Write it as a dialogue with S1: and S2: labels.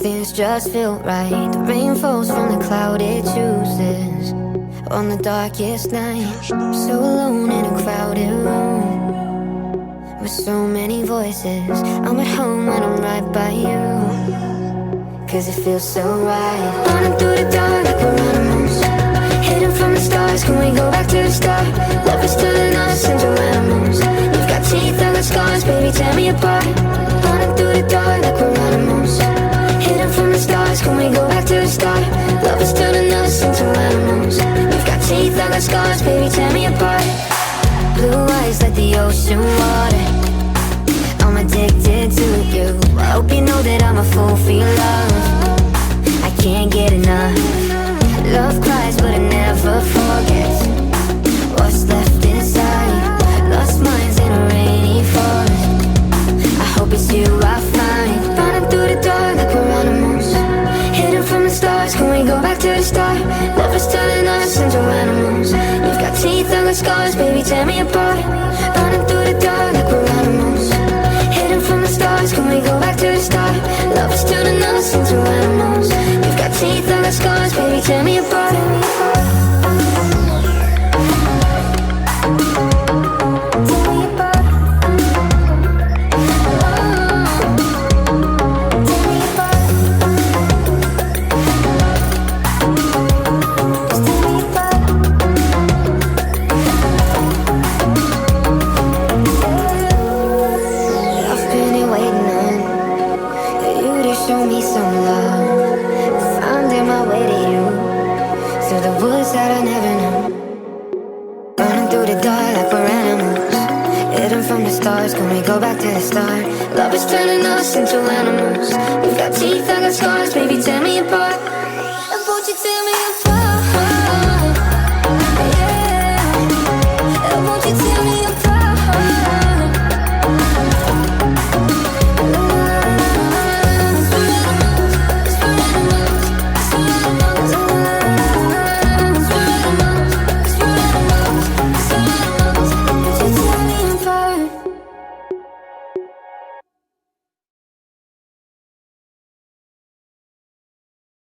S1: things just feel right. The rain falls from the cloud it chooses on the darkest night. I'm so alone in a crowded room with so many voices. I'm at home when I'm right by you, 'cause it feels so right. Running through the dark like we're animals, hidden from the stars. Can we go back to the start? Love is turning us into animals. You've got teeth, I got scars, baby, tear me apart. Running through the dark like we're animals, hidden from the stars. Can we go back to the start? Love is turning us into animals. You've got teeth, I got scars, baby, tear me apart. Blue eyes like the ocean water, I'm addicted to you. I hope you know that I'm a fool for your love. I can't get enough. Love cries but it never forgets what's left inside. Lost minds in a rainy forest, I hope it's you I find. Running through the dark like we're animals, hidden from the stars. Can we go back to the start? Love is turning us into animals. You've got teeth, I got scars, baby, tear me apart. Running through the dark like we're animals, hidden from the stars. Can we go back to the start? Love is turning us into animals. You've got teeth, I got scars, baby, tear me apart. Show me some love, finding my way to you, through the woods that I never knew. Running through the dark like we're animals, hidden from the stars. Can we go back to the start? Love is turning us into animals. You've got teeth, I got scars, baby, tear me apart.